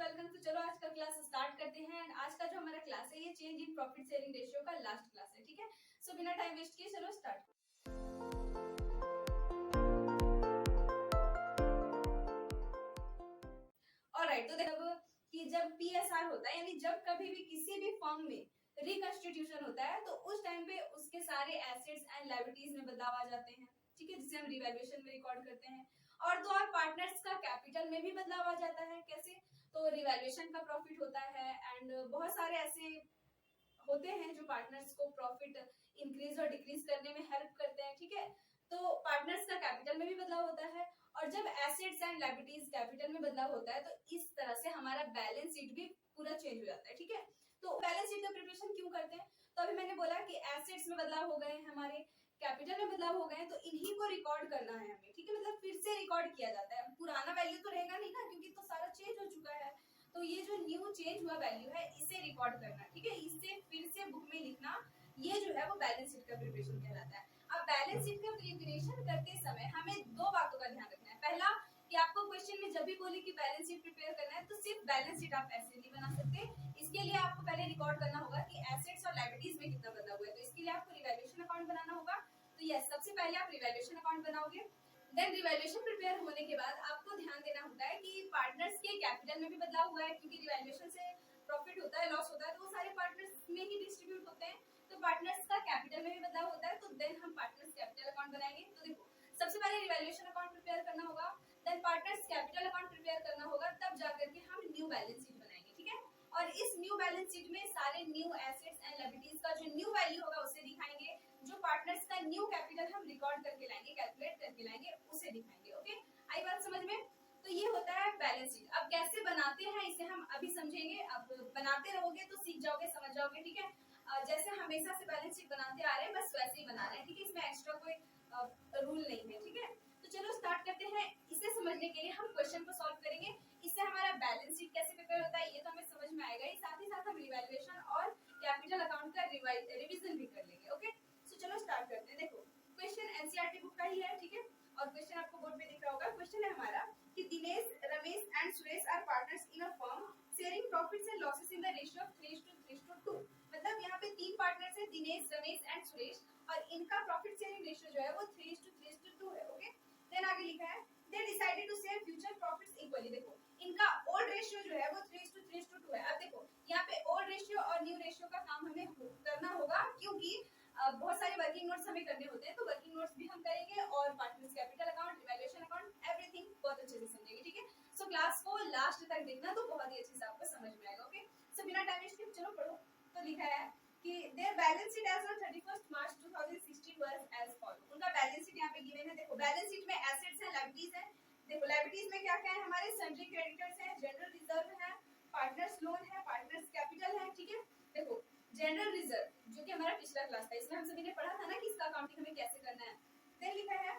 Welcome. तो चलो आज का क्लास स्टार्ट करते हैं। एंड आज का जो हमारा क्लास है ये change in profit sharing ratio का लास्ट क्लास है, ठीक है। सो बिना टाइम वेस्ट किए चलो स्टार्ट। ऑलराइट, तो देखो कि जब पीएसआर होता है यानी जब कभी भी किसी भी फर्म में रिकंस्टिट्यूशन होता है तो उस टाइम पे उसके सारे एसेट्स एंड लायबिलिटीज में बदलाव आ जाते हैं, ठीक है, जिसे हम रिवैल्यूएशन में रिकॉर्ड करते हैं। और तो और पार्टनर्स का कैपिटल में भी बदलाव आ जाता है। कैसे? तो रिवैल्यूएशन का प्रॉफिट होता है एंड बहुत सारे ऐसे होते हैं जो पार्टनर्स को प्रॉफिट इंक्रीज और डिक्रीज करने में हेल्प करते हैं, ठीक है। तो पार्टनर्स का कैपिटल में भी बदलाव होता है और जब एसेट्स एंड लायबिलिटीज कैपिटल में बदलाव होता है तो इस तरह से हमारा बैलेंस शीट भी पूरा चेंज हो जाता है, ठीक है। तो बैलेंस शीट का प्रिपरेशन क्यों करते हैं? तो अभी मैंने बोला कि एसेट्स में बदलाव हो गए, हमारे कैपिटल में बदलाव हो गए, तो इन्हीं को रिकॉर्ड करना है हमें, ठीक है। मतलब फिर से रिकॉर्ड किया जाता है, पुराना वैल्यू तो रहेगा नहीं ना, क्योंकि तो सारा चेंज हो चुका है। तो ये जो न्यू चेंज हुआ वैल्यू है इसे रिकॉर्ड करना, ठीक है, इसे फिर से बुक में लिखना, ये जो है वो बैलेंस शीट का प्रिपरेशन कहलाता है। अब बैलेंस शीट का प्रिपरेशन करते समय हमें दो बातों का ध्यान रखना है। पहला कि आपको क्वेश्चन में जब भी बोले कि बैलेंस शीट प्रिपेयर करना है तो सिर्फ बैलेंस शीट आप ऐसे नहीं बना सकते। इसके लिए आपको पहले रिकॉर्ड करना होगा कि एसेट्स और लायबिलिटीज में कितना बदला हुआ है। तो इसके लिए आपको रिवैल्यूएशन अकाउंट बनाना होगा। तो यस, सबसे पहले आप रिवैल्यूएशन अकाउंट बनाओगे। देन रिवैल्यूएशन प्रिपेयर होने के बाद आपको ध्यान देना होता है कि पार्टनर्स के कैपिटल में भी बदलाव हुआ है, क्योंकि रिवैल्यूएशन से प्रॉफिट होता है, लॉस होता है, तो वो सारे पार्टनर्स में ही डिस्ट्रीब्यूट होते हैं। तो पार्टनर्स का कैपिटल में भी बदलाव होता है, तो देन हम पार्टनर्स कैपिटल अकाउंट बनाएंगे। तो देखो, सबसे पहले रिवैल्यूएशन अकाउंट प्रिपेयर करना होगा, then partners capital account prepare करना होगा, तब जाकर के हम न्यू बैलेंस शीट बनाएंगे, ठीक है। और इस न्यू बैलेंस शीट में सारे न्यू एसेट्स एंड लायबिलिटीज का जो न्यू वैल्यू होगा उसे दिखाएंगे, जो पार्टनर्स का न्यू कैपिटल हम रिकॉर्ड करके लाएंगे, कैलकुलेट करके लाएंगे, उसे दिखाएंगे। ओके, आई बात समझ में? तो ये होता है बैलेंस शीट। अब कैसे बनाते हैं इसे हम अभी समझेंगे। अब बनाते रहोगे तो सीख जाओगे, समझ जाओगे, ठीक है। जैसे हमेशा से बैलेंस शीट बनाते आ रहे हैं बस वैसे ही बना रहे हैं, ठीक है, इसमें एक्स्ट्रा कोई रूल नहीं है, ठीक है। तो चलो स्टार्ट करते हैं। इसे समझने के लिए हम क्वेश्चन को सॉल्व करेंगे। इससे हमारा बैलेंस शीट कैसे प्रिपेयर होता है ये तो हमें समझ में आएगा ही, साथ ही साथ हम रिवैल्यूएशन और कैपिटल अकाउंट का रिवीजन भी कर लेंगे। ओके, सो चलो स्टार्ट करते हैं। देखो, क्वेश्चन एनसीईआरटी बुक का ही है, ठीक है, और क्वेश्चन आपको बोर्ड पे दिख रहा होगा। क्वेश्चन है हमारा कि Dinesh, Ramesh and Suresh are partners in a firm sharing profits and losses in the ratio of 3:2। मतलब यहाँ पे तीन पार्टनर्स हैं, दिनेश, रमेश एंड सुरेश, और इनका प्रॉफिट शेयरिंग रेशियो जो है वो 3:2 है। ओके, देन आगे लिखा है they decided to share future profits equally. देखो, इनका ओल्ड रेशियो जो है वो 3:2 है। अब देखो यहाँ पे ओल्ड रेशियो और न्यू रेशियो का काम हमें करना होगा, क्योंकि बहुत सारे वर्किंग नोट्स हमें करने होते हैं, तो वर्किंग नोट्स भी हम करेंगे और partners capital account, revaluation account, everything बहुत अच्छे से समझेंगे, ठीक है। सो क्लास को लास्ट तक देखना तो बहुत ही अच्छे से आपको समझ में आएगा। ओके, सो बिना टाइम वेस्ट किए चलो पढ़ो। तो लिखा है कि their balance sheet as on 31st March 2016 was as follow। उनका बैलेंस शीट यहाँ पे गिवन है। देखो, बैलेंस शीट में एसेट्स हैं, लायबिलिटीज हैं। देखो, लायबिलिटीज में क्या क्या है, हमारे सन्ड्री क्रेडिटर्स हैं, जनरल रिजर्व है, पार्टनर्स लोन है, पार्टनर्स कैपिटल है, ठीक है। देखो, जनरल रिजर्व जो कि हमारा पिछला क्लास था, इसमें हम सभी ने पढ़ा था ना कि इसका अकाउंटिंग हमें कैसे करना है। देन लिखा है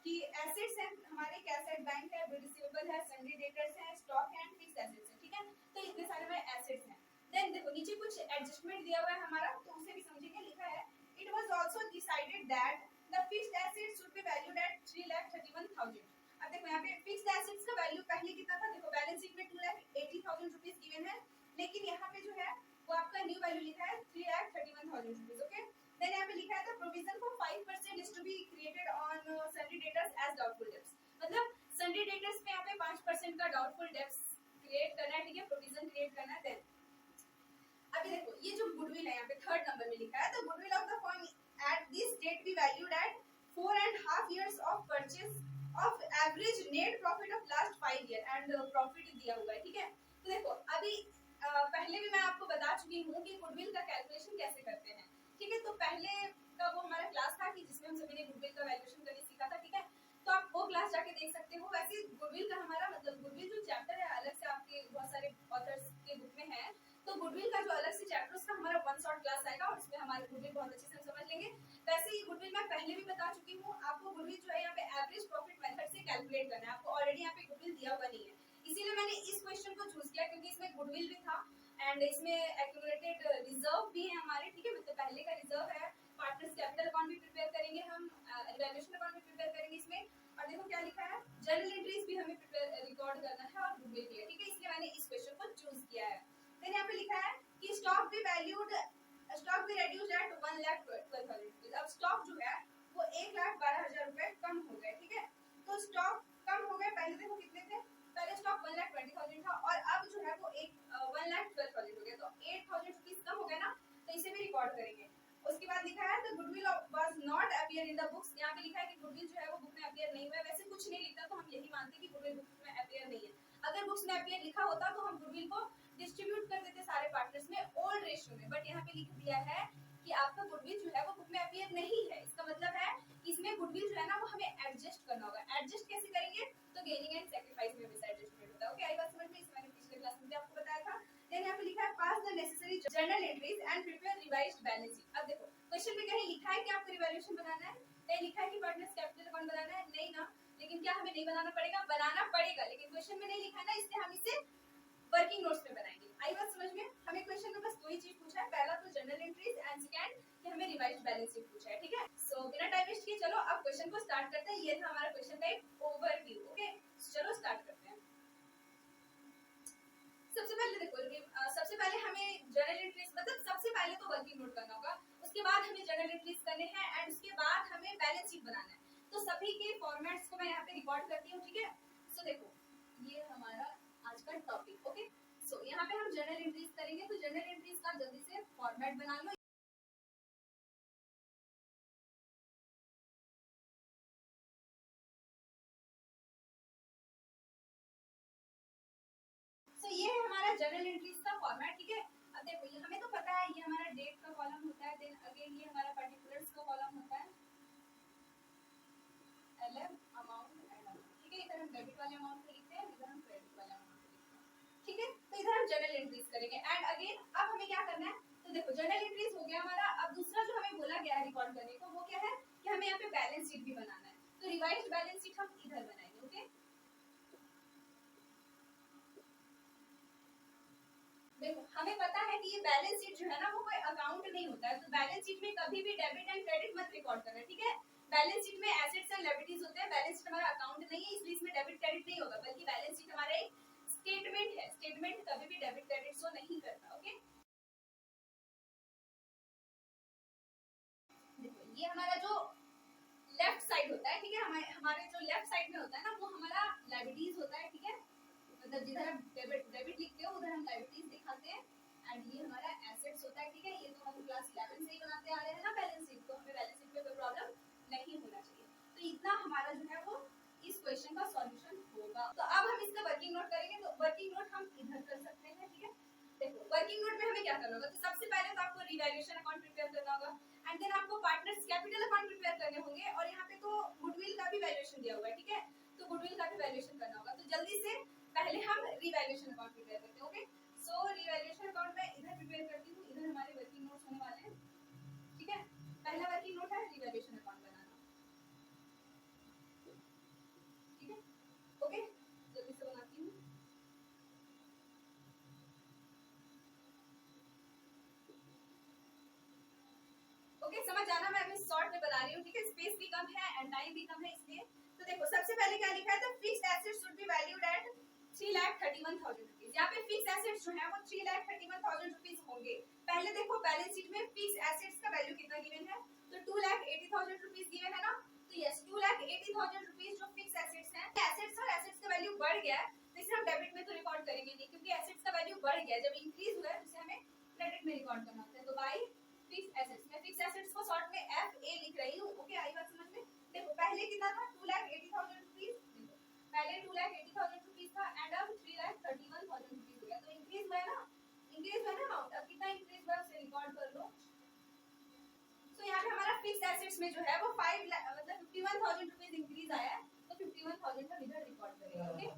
कि एसेट्स हैं हमारे, कैश एट बैंक है, बिल रिसीवेबल है, सन्ड्री डेटर्स है, स्टॉक है, फिक्स्ड एसेट्स है, ठीक है। तो इतने सारे हमारे एसेट्स हैं। देन देखो, नीचे कुछ एडजस्टमेंट दिया हुआ है हमारा, तो उसे भी समझेंगे। लिखा है it was also decided that the fixed assets should be valued eight 3,31,000। अब देखो, यहाँ पे फिक्स्ड एसेट्स का वैल्यू पहले कितना था? देखो, बैलेंस शीट में 2,80,000 रुपीज गिवन है, लेकिन यहाँ पे जो है वो आपका न्यू वैल्यू लिखा है 3,31,000 रुपीज। ओके, देन यहाँ पे लिखा है the provision for 5% is to be created on sundry debtors as doubtful debts. मतलब सन्ड्री डेटर्स में यहाँ पे 5% का डाउटफुल डेब्ट्स क्रिएट करना है, ठीक है, प्रोविजन क्रिएट करना है। देन अभी देखो, ये जो गुडविल है यहाँ पे थर्ड नंबर में लिखा है, तो goodwill of the firm at this date be valued at 4.5 years of purchase of average net profit of last 5 year and profit दिया हुआ है, ठीक है। तो देखो, अभी पहले भी मैं आपको बता चुकी हूँ कि गुडविल का कैलकुलेशन कैसे करते हैं, ठीक है। तो पहले का वो हमारा क्लास था कि जिसमें हम सभी ने गुडविल का वैल्यूएशन करके सीखा था, ठीक है। तो आप वो क्लास जाके देख सकते हो। वैसे गुडविल का हमारा मतलब गुडविल जो चैप्टर है अलग से आपके बहुत सारे ऑथर्स के बुक में है, तो गुडविल का जो अलग से चैप्टर उसका हमारा वन शॉट क्लास आएगा और उसमें हमारे गुडविल बहुत अच्छे से हम समझ लेंगे। वैसे ही गुडविल मैं पहले भी बता चुकी हूँ आपको। गुडविल जो है यहाँ पे एवरेज प्रॉफिट मेथड से कैलकुलेट करना है, आपको ऑलरेडी यहाँ पे गुडविल दिया हुआ नहीं है, इसीलिए मैंने इस क्वेश्चन को चूज किया, क्योंकि इसमें गुडविल भी था एंड इसमें एक्यूमुलेटेड रिजर्व भी है हमारे, ठीक है, मतलब पहले का रिजर्व है। पार्टनर्स कैपिटल अकाउंट भी प्रिपेयर करेंगे हम, रिवैल्यूएशन अकाउंट भी प्रिपेयर करेंगे इसमें। और देखो क्या लिखा है, जर्नल एंट्रीज भी हमें प्रिपेयर रिकॉर्ड करना है और गुडविल के लिए, ठीक है, इसलिए मैंने इस क्वेश्चन को बी reduced at 1,12,000 रुपीज। अब स्टॉक जो है वो 1,12,000 रुपए कम हो गए, ठीक है। तो स्टॉक कम हो गए, पहले देखो कितने थे, पहले स्टॉक 1,20,000 था और अब जो है वो 1,12,000 हो गया, तो 8,000 रुपीज कम हो गए ना, तो इसे भी रिकॉर्ड करेंगे। उसके बाद लिखा है the goodwill was not appear in the books, यहाँ पे लिखा है कि गुडविल जो है वो बुक में अपीयर नहीं हुआ है। वैसे कुछ नहीं लिखता तो हम यही मानते हैं कि गुडविल बुक में अपीयर नहीं है। अगर बुक्स में अपीयर लिखा होता तो हम गुडविल को डिस्ट्रीब्यूट कर देते सारे पार्टनर्स में ओल्ड रेशियो में, बट यहाँ पे लिख दिया है कि आपका गुडविल जो है वो बुक में अपीयर नहीं है। इसका मतलब है इसमें गुडविल जो है ना वो हमें एडजस्ट करना होगा। एडजस्ट कैसे करेंगे, तो गेनिंग एंड सैक्रिफाइस में भी एडजस्टमेंट होता है। ओके, आई बात समझ में, इस मैंने पिछले क्लास में भी आपको बताया था। देन यहाँ पे लिखा है pass the necessary journal entries and prepare revised balance sheet. अब देखो क्वेश्चन में कहीं लिखा है कि आपको रिवैल्यूएशन बनाना है, कहीं लिखा है कि पार्टनर्स कैपिटल अकाउंट बनाना है, नहीं ना। लेकिन क्या हमें नहीं बनाना पड़ेगा, बनाना पड़ेगा, लेकिन क्वेश्चन में नहीं लिखा है ना, इसलिए हम इसे वर्किंग नोट्स में बनाएंगे। आई बात समझ में, हमें क्वेश्चन में बस दो ही चीज पूछा है, पहला तो जनरल एंट्रीज एंड सेकंड कि हमें रिवाइज्ड बैलेंस शीट पूछा है, ठीक है। सो बिना टाइम वेस्ट किए चलो अब क्वेश्चन को स्टार्ट करते हैं। ये था हमारा क्वेश्चन का एक ओवरव्यू। ओके, चलो स्टार्ट करते हैं। सबसे पहले देखो, सबसे पहले हमें जनरल एंट्रीज मतलब सबसे पहले तो वर्किंग नोट करना होगा, उसके बाद हमें जनरल एंट्रीज करने हैं एंड उसके बाद हमें बैलेंस शीट बनाना है। तो सभी के फॉर्मेट्स को मैं यहाँ पे रिकॉर्ड करती हूँ, ठीक है। सो देखो ये हमारा आज का टॉपिक। ओके, सो यहाँ पे हम जनरल एंट्रीज करेंगे, तो जनरल एंट्रीज का जल्दी से फॉर्मेट बना लो। तो ये है हमारा जनरल एंट्रीज का फॉर्मेट, ठीक है। अब देखो ये हमें तो पता है, ये हमारा डेट का कॉलम होता है, देन अगेन ये हमारा पर्टिकुलर्स का कॉलम होता है, एलएम अमाउंट एंड अमाउंट, ठीक है। इधर हम डेबिट वाले अमाउंट को लिखते हैं, इधर हम क्रेडिट वाले अमाउंट को लिखते हैं, ठीक है। तो इधर हम जनरल एंट्रीज करेंगे एंड अगेन अब हमें क्या करना है, तो देखो जनरल एंट्रीज हो गया हमारा। अब दूसरा जो हमें बोला गया है रिकॉर्ड करने को वो क्या है कि हमें यहाँ पे बैलेंस शीट भी बनाना है। तो रिवाइज्ड बैलेंस शीट हम इधर बनाएंगे। ओके, देखो हमें पता है कि ये बैलेंस शीट जो है ना वो कोई अकाउंट नहीं होता है, तो बैलेंस शीट में कभी भी डेबिट एंड क्रेडिट मत रिकॉर्ड करना, ठीक है। बैलेंस शीट में एसेट्स एंड लायबिलिटीज होते हैं, बैलेंस शीट हमारा अकाउंट नहीं है, इसलिए इसमें डेबिट क्रेडिट नहीं होगा, बल्कि बैलेंस शीट हमारा एक स्टेटमेंट है। स्टेटमेंट कभी भी डेबिट क्रेडिट शो नहीं करता। ओके, देखो ये हमारा जो लेफ्ट साइड होता है, ठीक है, हमारे जो लेफ्ट साइड में होता है ना वो हमारा लायबिलिटीज होता है, ठीक है। मतलब जिधर हम डेबिट डेबिट लिखते हो उधर हम लायबिलिटीज दिखाते हैं एंड ये हमारा एसेट्स होता है, ठीक है। ये तो हम क्लास 11 से ही बनाते आ रहे हैं ना बैलेंस शीट, तो हमें बैलेंस शीट में कोई प्रॉब्लम नहीं होना चाहिए। तो इतना हमारा जो है वो इस क्वेश्चन का सॉल्यूशन होगा। तो अब हम इसका वर्किंग नोट करेंगे, तो वर्किंग नोट हम इधर कर सकते हैं, ठीक है। देखो वर्किंग नोट में हमें क्या करना होगा, तो सबसे पहले तो आपको रिवैल्यूएशन अकाउंट प्रिपेयर करना होगा एंड देन आपको पार्टनर्स कैपिटल अकाउंट प्रिपेयर करने होंगे, और यहाँ पे तो गुडविल का भी वैल्यूएशन दिया हुआ है, ठीक है। तो गुडविल का भी वैल्यूएशन करना होगा। तो जल्दी से पहले हम रिवैल्यूएशन अकाउंट प्रिपेयर करते हैं। ओके, सो रिवैल्यूएशन अकाउंट मैं इधर प्रिपेयर करती हूँ, इधर हमारे वर्किंग नोट्स होने वाले हैं, ठीक है। पहला वर्किंग नोट है रिवैल्यूएशन अकाउंट बनाना, ठीक है। ओके, जल्दी से बनाती हूँ। ओके, समझ आना, मैं अभी शॉर्ट में बना रही हूँ, ठीक है। स्पेस भी कम है एंड टाइम भी कम है, इसलिए। तो देखो सबसे पहले क्या लिखा है, तो fixed assets should be valued eight 3,31,000 rupees. यहाँ पे फिक्स एसेट्स जो है वो 3,31,000 रुपीज होंगे। पहले देखो बैलेंस शीट में फिक्स एसेट्स का वैल्यू कितना गिवन है, तो 2,80,000 रुपीज गिवन है ना। तो यस 2,80,000 रुपीज जो फिक्स एसेट्स हैं, एसेट्स और एसेट्स का वैल्यू बढ़ गया है, तो इसे हम डेबिट में तो रिकॉर्ड करेंगे नहीं, क्योंकि एसेट्स का वैल्यू बढ़ गया है, जब इंक्रीज हुआ है तो इसे हमें क्रेडिट में रिकॉर्ड करना होता है। तो बाय फिक्स एसेट्स, मैं फिक्स एसेट्स को शॉर्ट में एफए लिख रही हूँ। ओके, आई बात समझ में। देखो पहले कितना था, 2,80,000 रुपीज, पहले 2,80,000 रुपीज था एंड अब 3,31,000 रुपीज हो गया, तो इंक्रीज हुआ है ना, इंक्रीज हुआ है ना अमाउंट। अब कितना इंक्रीज हुआ उसे रिकॉर्ड कर लो। तो यहाँ पे हमारा फिक्स एसेट्स में जो है वो 5 मतलब 51,000 रुपीज इंक्रीज आया है, तो 51,000 का इधर रिकॉर्ड करेंगे। ओके,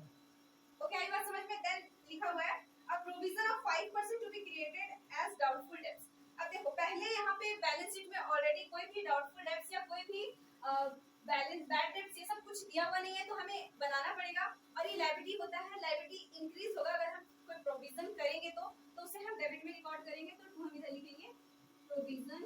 ओके, आई बात समझ में। देन लिखा हुआ है a provision of 5% to be created as doubtful debts. अब देखो पहले यहाँ पे बैलेंस शीट में ऑलरेडी कोई भी डाउटफुल डेब्ट्स या कोई भी बैलेंस बैड डेब्ट्स ये सब कुछ दिया हुआ नहीं है, तो हमें बनाना पड़ेगा। और ये लायबिलिटी होता है, लायबिलिटी इंक्रीज होगा अगर हम कोई प्रोविजन करेंगे तो उसे हम डेबिट में रिकॉर्ड करेंगे। तो हम इधर लिखेंगे प्रोविजन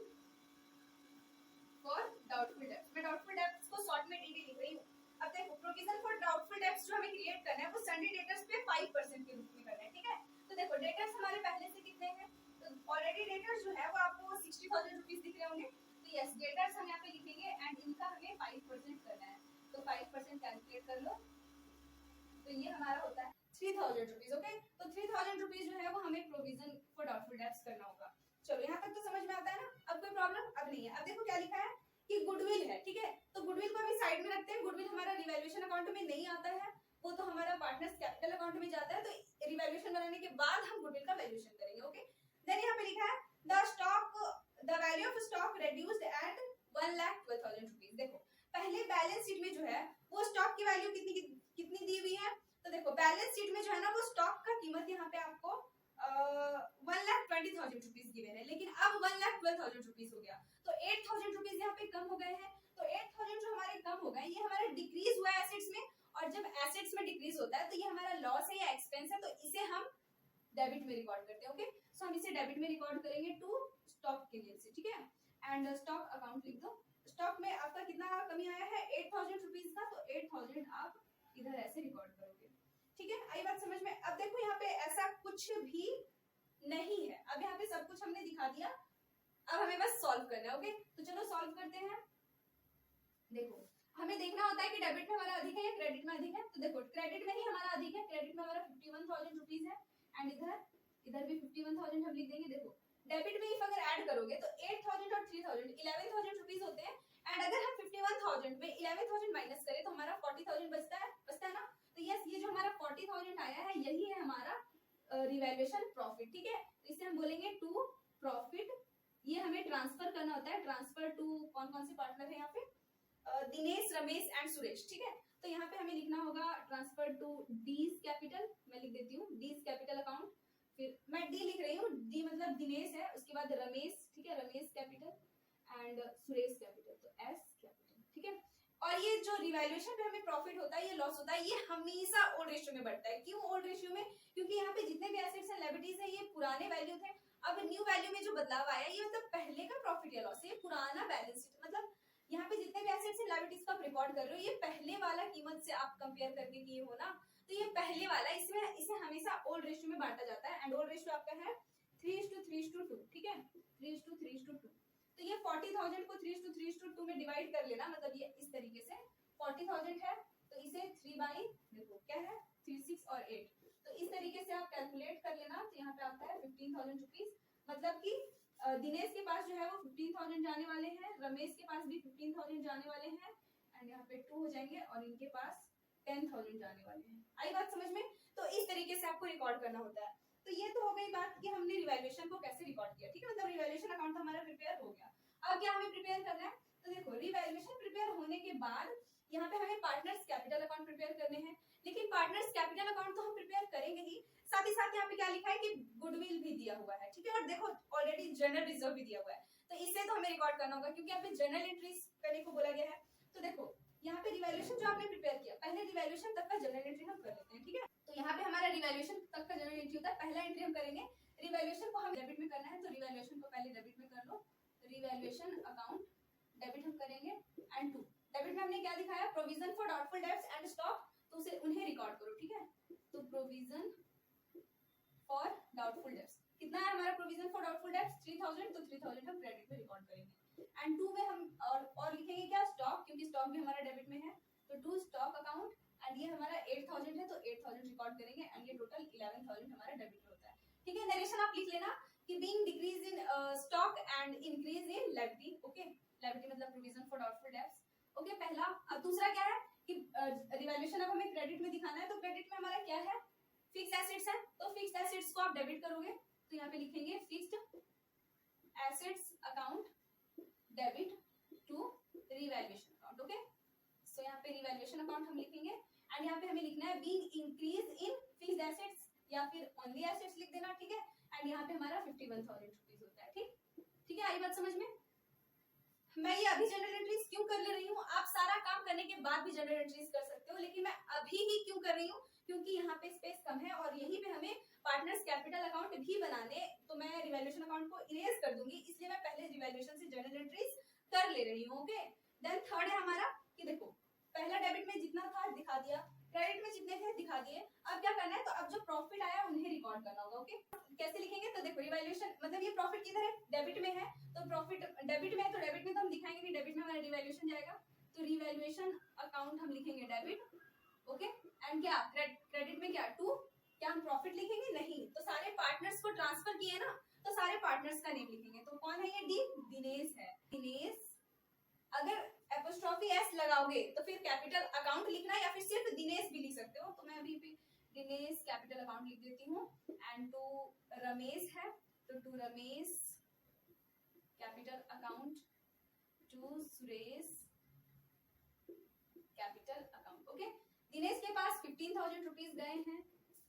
फॉर डाउटफुल डेब्ट्स। मैं डाउटफुल डेब्ट्स को शॉर्ट में डीडी लिख रही हूँ। अब देखो प्रोविजन फॉर डाउटफुल डेब्ट्स जो हमें क्रिएट करना है वो सन्डे डेटर्स पे 5% के रूप में करना है, ठीक है। तो देखो डेटर्स हमारे पहले से कितने हैं, तो ऑलरेडी डेटर्स जो है वो आपको 60 3000 रुपीज दिख रहे होंगे, तो यस डेटर्स हम यहाँ पे लिखेंगे एंड इनका हमें 5% करना है, तो 5% कैलकुलेट कर लो, तो ये हमारा होता है 3000 रुपीज। ओके, तो 3000 रुपीज जो है वो हमें प्रोविजन फॉर डाउटफुल डेब्ट्स करना होगा। चलो यहाँ तक तो समझ में आता है ना, अब कोई प्रॉब्लम अब नहीं है। अब देखो क्या लिखा है कि गुडविल है, ठीक है, तो गुडविल को अभी साइड में रखते हैं, गुडविल हमारा रिवैल्यूएशन अकाउंट में नहीं आता है, वो तो हमारा पार्टनर्स कैपिटल अकाउंट में जाता है, तो रिवैल्यूएशन बनाने के बाद हम गुडविल का वैल्यूएशन करेंगे। ओके, देन यहाँ पे लिखा है the value of stock reduced at 1,12,000 rupees. देखो पहले बैलेंस शीट में जो है वो स्टॉक की वैल्यू कितनी दी हुई है, तो देखो बैलेंस शीट में जो है ना वो स्टॉक का कीमत यहाँ पे आपको 1,20,000 रुपीज गिवन है, लेकिन अब 1,12,000 रुपीज हो गया, तो 8,000 रुपीज यहाँ पे कम हो गए हैं। तो 8,000 जो हमारे कम हो गए ये हमारा डिक्रीज हुआ है एसेट्स में, और जब एसेट्स में डिक्रीज होता है तो ये हमारा लॉस है या एक्सपेंस है, तो इसे हम डेबिट में रिकॉर्ड करते हैं। ओके, सो हम इसे डेबिट में रिकॉर्ड करेंगे टू स्टॉक के लिए, ठीक है, एंड स्टॉक अकाउंट लिख दो। स्टॉक में आपका कितना कमी आया है 8,000 रुपीज का, तो 8,000 आप इधर ऐसे रिकॉर्ड करोगे, ठीक है, आई बात समझ में। अब देखो यहाँ पे ऐसा कुछ भी नहीं है, अब यहाँ पे सब कुछ हमने दिखा दिया, अब हमें बस सॉल्व करना है। ओके, तो चलो सॉल्व करते हैं। देखो हमें देखना होता है कि डेबिट में हमारा अधिक है या क्रेडिट में अधिक है, तो देखो क्रेडिट में ही हमारा अधिक है, क्रेडिट में हमारा 51,000 रुपीज है, एंड इधर भी 51,000 हम लिख देंगे। देखो डेबिट में इफ अगर ऐड करोगे तो 8,000 और 3,000 11,000 रुपीज होते हैं, एंड अगर हम 51,000 में 11,000 माइनस करें तो हमारा 40,000 बचता है ना, तो यस ये जो हमारा 40,000 आया है यही है हमारा रिवैल्यूएशन प्रॉफिट, ठीक है, तो इसे हम बोलेंगे टू प्रॉफिट। ये हमें ट्रांसफर करना होता है, ट्रांसफर टू कौन कौन से पार्टनर है यहाँ पे, दिनेश, रमेश एंड सुरेश, ठीक है, तो यहाँ पे हमें लिखना होगा ट्रांसफर टू डीज कैपिटल, मैं लिख देती हूँ डीज कैपिटल अकाउंट, फिर मैं डी लिख रही हूँ, डी मतलब दिनेश है, उसके बाद रमेश, ठीक है, Ramesh capital and Suresh capital, तो एस कैपिटल, ठीक है। और ये जो रिवैल्यूएशन पे हमें प्रॉफिट होता है, ये लॉस होता है, ये हमेशा ओल्ड रेशियो में बढ़ता है। क्यों ओल्ड रेशियो में, क्योंकि यहाँ पे जितने भी एसेट्स एंड लायबिलिटीज है ये पुराने वैल्यू थे, अब न्यू वैल्यू में जो बदलाव आया ये मतलब पहले का प्रॉफिट या लॉस है, ये पुराना बैलेंस शीट, मतलब यहाँ पे जितने भी एसेट्स एंड लायबिलिटीज को आप रिकॉर्ड कर रहे हो ये पहले वाला कीमत से आप कंपेयर करके किए हो ना, तो ये पहले वाला, इसमें इसे हमेशा ओल्ड रेशियो में बांटा जाता है, एंड ओल्ड रेशियो आपका है 3:3:2, ठीक है, 3:3:2, तो ये 40,000 को 3:3:2 में डिवाइड कर लेना, मतलब ये इस तरीके से 40,000 है तो इसे 3 बाई देखो क्या है 3, 6 और 8, तो इस तरीके से आप कैलकुलेट कर लेना, तो यहाँ पे आपका है 15,000 रुपीज, मतलब कि दिनेश के पास जो है वो 15,000 जाने वाले हैं, रमेश के पास भी 15,000 जाने वाले हैं, एंड यहाँ पे 2 हो जाएंगे, और इनके पास 10,000 जाने वाले हैं। आई बात समझ में, तो इस तरीके से आपको रिकॉर्ड करना होता है। तो ये तो हो गई बात कि हमने रिवैल्यूएशन को कैसे रिकॉर्ड किया, ठीक है, मतलब रिवैल्यूएशन अकाउंट हमारा प्रिपेयर हो गया। अब क्या हमें प्रिपेयर करना है, तो देखो रिवैल्यूएशन प्रिपेयर होने के बाद यहाँ पे हमें पार्टनर्स कैपिटल अकाउंट प्रिपेयर करने हैं, लेकिन पार्टनर्स कैपिटल अकाउंट तो हम प्रिपेयर करेंगे ही, साथ ही साथ यहाँ पे क्या लिखा है कि गुडविल भी दिया हुआ है, ठीक है, और देखो ऑलरेडी जनरल रिजर्व भी दिया हुआ है, तो इसे तो हमें रिकॉर्ड करना होगा क्योंकि यहाँ पे जनरल एंट्रीज करने को बोला गया है। तो देखो यहाँ पे रिवैल्यूएशन जो आपने प्रिपेयर किया, पहले रिवैल्यूएशन तक का जनरल एंट्री हम कर लेते हैं, ठीक है, तो यहाँ पे हमारा रिवैल्यूएशन तक का जनरल एंट्री होता है, पहला एंट्री हम करेंगे, रिवैल्यूएशन को हम डेबिट में करना है, तो रिवैल्यूएशन को पहले डेबिट में कर लो, रिवैल्यूएशन अकाउंट डेबिट हम करेंगे, एंड टू डेबिट में हमने क्या दिखाया provision for doubtful debts and stock, तो उसे उन्हें रिकॉर्ड करो, ठीक है, तो प्रोविजन फॉर डाउटफुल डेब्ट्स कितना है हमारा प्रोविजन फॉर डाउटफुल डेब्ट्स 3,000, तो 3,000 हम क्रेडिट में रिकॉर्ड करेंगे, एंड टू में हम और लिखेंगे क्या स्टॉक, क्योंकि स्टॉक भी हमारा डेबिट में है, तो टू स्टॉक अकाउंट, एंड ये हमारा 8,000 है तो 8,000 रिकॉर्ड करेंगे, एंड ये टोटल 11,000 हमारा डेबिट में होता है, ठीक है। नरेशन आप लिख लेना कि being decrease in stock and increase in liability, okay, liability मतलब provision for doubtful debts, okay, पहला। अब दूसरा क्या है कि रिवैल्यूएशन अब हमें क्रेडिट में दिखाना है, तो क्रेडिट में हमारा क्या है फिक्स्ड एसेट्स है, तो फिक्स्ड एसेट्स को आप डेबिट करोगे, तो यहाँ पे लिखेंगे fixed assets account debit to revaluation account, okay, so यहाँ पे रिवैल्यूएशन अकाउंट हम लिखेंगे, एंड यहाँ पे हमें लिखना है being increase in fixed assets या फिर ओनली एसेट्स लिख देना, ठीक है, एंड यहाँ पे हमारा 51,000 रुपीज होता है, ठीक है, आई बात समझ में। मैं ये अभी जनरल एंट्रीज क्यों कर ले रही हूँ, आप सारा काम करने के बाद भी जनरल एंट्रीज कर सकते हो, लेकिन मैं अभी ही क्यों कर रही हूँ, क्योंकि यहाँ पे स्पेस कम है और यहीं पे हमें पार्टनर्स कैपिटल अकाउंट भी बनाने, तो मैं रिवैल्यूएशन अकाउंट को इरेज कर दूंगी, इसलिए मैं पहले रिवैल्यूएशन से जनरल एंट्रीज कर ले रही हूँ, ओके। देन थर्ड है हमारा कि देखो पहला डेबिट में जितना था दिखा दिया, क्रेडिट में जितने थे दिखा दिए, अब क्या करना है, तो अब जो प्रॉफिट आया उन्हें रिकॉर्ड करना होगा, ओके। कैसे लिखेंगे, तो देखो रिवैल्यूएशन रिवैल्यूएशन मतलब ये प्रॉफिट किधर है, डेबिट में है, तो प्रॉफिट डेबिट में है, तो डेबिट में तो हम दिखाएंगे नहीं, डेबिट में हमारा रिवैल्यूएशन जाएगा, तो रिवैल्यूएशन अकाउंट हम लिखेंगे डेबिट, ओके। एंड क्या क्रेडिट में क्या टू, क्या हम प्रॉफिट लिखेंगे, नहीं, तो सारे पार्टनर्स को ट्रांसफर किए ना, तो सारे पार्टनर्स का नेम लिखेंगे, तो कौन है ये, डी, दिनेश है, दिनेश। अगर एपोस्ट्रोफी एस लगाओगे तो फिर कैपिटल अकाउंट लिखना, या फिर सिर्फ दिनेश भी लिख सकते हो, तो मैं अभी भी दिनेश कैपिटल अकाउंट लिख देती हूँ। एंड टू रमेश है, तो to Ramesh capital account, to Suresh capital account, okay. Dinesh के पास 15,000 रुपीज गए हैं,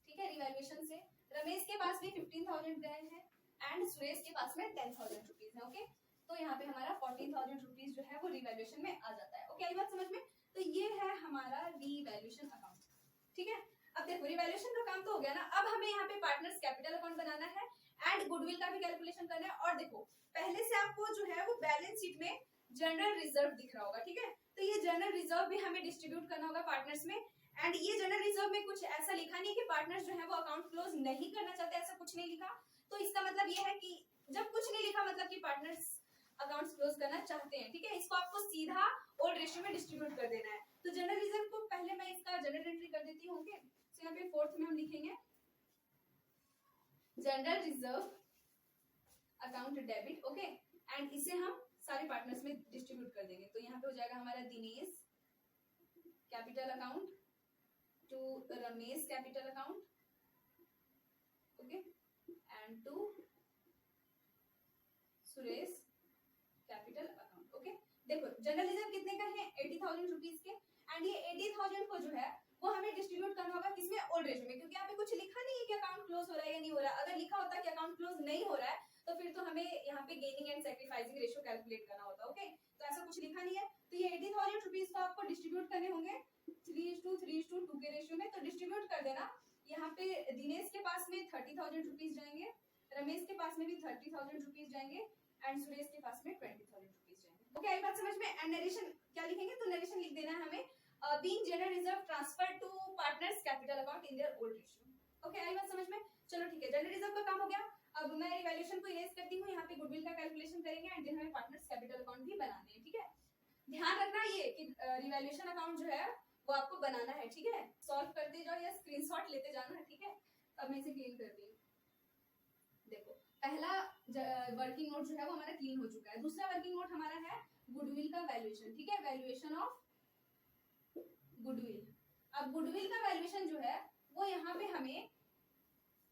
ठीक है, रिवैल्यूएशन से, रमेश के पास भी 15,000 गए हैं, एंड सुरेश के पास में 10,000 रुपीज है, ओके। तो यहाँ पे हमारा 14,000 रुपीज जो है वो रिवैल्यूएशन में आ जाता है, ओके, आई बात समझ में। तो ये है हमारा रिवैल्यूएशन अकाउंट, ठीक है। अब देखो रिवैल्यूएशन का काम तो हो गया ना, अब हमें यहाँ पे पार्टनर्स कैपिटल अकाउंट बनाना है एंड गुडविल का भी कैलकुलेशन करना है। और देखो पहले से आपको जो है वो बैलेंस शीट में जनरल रिजर्व दिख रहा होगा, ठीक है, तो ये जनरल रिजर्व भी हमें डिस्ट्रीब्यूट करना होगा पार्टनर्स में। एंड ये जनरल रिजर्व में कुछ ऐसा लिखा नहीं कि पार्टनर्स जो है वो अकाउंट क्लोज नहीं करना चाहते, ऐसा कुछ नहीं लिखा, तो इसका मतलब ये है कि जब कुछ नहीं लिखा मतलब कि पार्टनर्स अकाउंट्स क्लोज करना चाहते हैं, ठीक है, इसको आपको सीधा ओल्ड रेशियो में डिस्ट्रीब्यूट कर देना है। तो जनरल रिजर्व को पहले मैं इसका जनरल एंट्री कर देती हूँ, ओके। तो यहाँ पे फोर्थ में हम लिखेंगे general reserve account debit, okay, and इसे हम सारे पार्टनर्स में डिस्ट्रीब्यूट कर देंगे। तो यहाँ पे हो जाएगा हमारा Dinesh capital account to Ramesh capital account, okay, and to Suresh capital account, okay. देखो जनरल रिजर्व कितने का है, 80,000 रुपीज के, एंड ये 80,000 को जो है वो हमें डिस्ट्रीब्यूट करना होगा किसमें, ओल्ड रेशियो में, क्योंकि यहाँ पे कुछ लिखा नहीं है कि अकाउंट क्लोज हो रहा है या नहीं हो रहा है। अगर लिखा होता कि अकाउंट क्लोज नहीं हो रहा है तो फिर तो हमें यहाँ पे gaining and sacrificing ratio calculate करना होता, ओके, तो ऐसा कुछ लिखा नहीं है। तो ये 80,000 रुपीज को आपको डिस्ट्रीब्यूट करने होंगे 3:3:2 के रेशियो में, तो डिस्ट्रीब्यूट कर देना। यहाँ पे दिनेश के पास में 30,000 रुपीज जाएंगे, रमेश के पास में भी 30,000 रुपीज जाएंगे, एंड सुरेश के पास में 20,000 रुपीज जाएंगे, ओके, आई बात समझ में। एंड नरेशन क्या लिखेंगे, तो नरेशन लिख देना है हमें being general reserve transfer to partners capital account in their old ratio, okay, आई बात समझ में। चलो ठीक है, जनरल रिजर्व का काम हो गया। अब मैं रिवैल्यूएशन को इरेज करती हूँ, यहाँ पे गुडविल का कैलकुलेशन करेंगे एंड देन हमें पार्टनर्स कैपिटल अकाउंट भी बनाने हैं, ठीक है। ध्यान रखना ये कि रिवैल्यूएशन अकाउंट जो है वो आपको बनाना है, ठीक है, सॉल्व करते जाओ या स्क्रीनशॉट लेते जाना है, ठीक है। अब मैं इसे क्लीन करती हूँ। देखो पहला वर्किंग नोट जो है वो हमारा क्लीन हो चुका है। दूसरा वर्किंग नोट हमारा है गुडविल का वैल्यूएशन, ठीक है, वैल्यूएशन ऑफ गुडविल। अब गुडविल का वैल्यूएशन जो है वो यहाँ पे हमें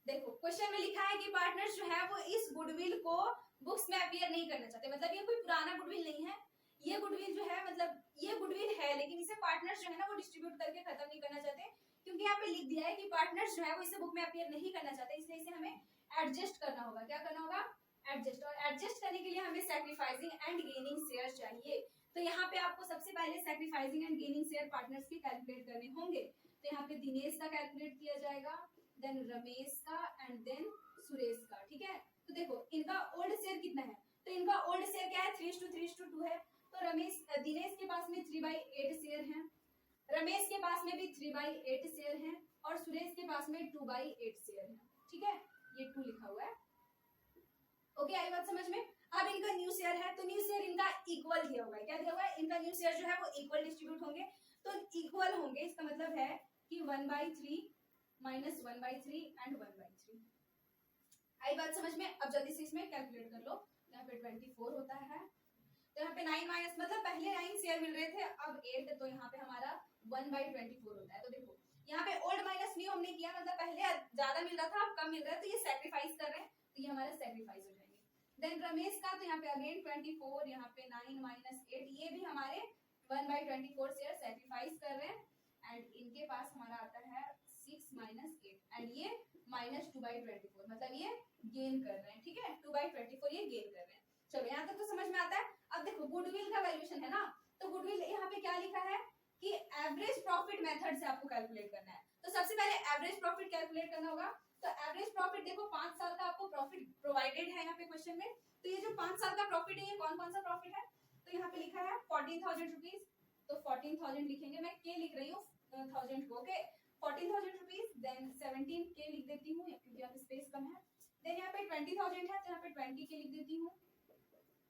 देखो क्वेश्चन में लिखा है कि पार्टनर्स जो है वो इस गुडविल को बुक्स में अपीयर नहीं करना चाहते, मतलब ये कोई पुराना गुडविल नहीं है, ये गुडविल जो है मतलब ये गुडविल है लेकिन इसे पार्टनर्स जो है ना वो डिस्ट्रीब्यूट करके खत्म नहीं करना चाहते, क्योंकि यहाँ पे लिख दिया है कि पार्टनर्स जो है वो इसे बुक में अपीयर नहीं करना चाहते, इसलिए इसे हमें एडजस्ट करना होगा। क्या करना होगा, एडजस्ट। और एडजस्ट करने के लिए हमें सैक्रिफाइसिंग एंड गेनिंग शेयर चाहिए। तो यहाँ पे आपको सबसे पहले sacrificing and gaining share partners के कैलकुलेट करने होंगे। तो यहाँ पे दिनेश का कैलकुलेट किया जाएगा, देन रमेश का एंड देन सुरेश का, ठीक है। तो देखो इनका ओल्ड शेयर कितना है, तो इनका ओल्ड शेयर क्या है 3:3:2 है। तो रमेश दिनेश के पास में 3/8 शेयर है, रमेश के पास में भी 3/8 शेयर है, और सुरेश के पास में 2/8 शेयर है, ठीक है, ये 2 लिखा हुआ है, ओके, आई बात समझ में। अब इनका न्यू शेयर है, तो न्यू शेयर इनका इक्वल दिया हुआ है, क्या दिया हुआ है, इनका न्यू शेयर जो है वो इक्वल डिस्ट्रीब्यूट होंगे, तो इक्वल होंगे, इसका मतलब है कि 1/3 माइनस 1/3 एंड 1/3, आई बात समझ में। अब जल्दी से इसमें कैलकुलेट कर लो, यहाँ पे 24 होता है, तो यहाँ पे 9 माइनस मतलब पहले 9 शेयर मिल रहे थे, अब 8, तो यहाँ पे हमारा 1/24 होता है। तो देखो यहाँ पे ओल्ड माइनस न्यू हमने किया, मतलब पहले ज्यादा मिल रहा था अब कम मिल रहा है, तो ये सैक्रिफाइस कर रहे हैं, तो ये हमारा सैक्रिफाइस हो जाएंगे। देन रमेश का तो यहाँ पे अगेन 24, यहाँ पे 9 माइनस 8, ये भी हमारे 1/24 शेयर सैक्रिफाइस कर रहे हैं, एंड इनके पास हमारा आता है 6 माइनस 8, एंड ये माइनस 2/24, मतलब ये गेन कर रहे हैं, ठीक है, 2/24 ये गेन कर रहे हैं। चलो यहाँ तक तो समझ में आता है। अब देखो गुडविल का वैल्यूएशन है ना, तो गुडविल यहाँ पे क्या लिखा है कि एवरेज प्रॉफिट मेथड से आपको कैलकुलेट करना है। तो सबसे पहले एवरेज प्रॉफिट कैलकुलेट करना होगा। तो एवरेज प्रॉफिट देखो 5 साल का आपको प्रॉफिट प्रोवाइडेड है यहाँ पे क्वेश्चन में, तो ये जो 5 साल का प्रॉफिट है ये कौन कौन सा प्रॉफिट है, तो यहाँ पे लिखा है 14,000 रुपीज, तो 14,000 लिखेंगे, मैं के लिख रही हूँ 1000 को, ओके, 14,000 रुपीज, देन 17 के लिख देती हूँ क्योंकि यहाँ पे स्पेस कम है, देन यहाँ पे 20,000 है तो यहाँ पे 20 के लिख देती हूँ,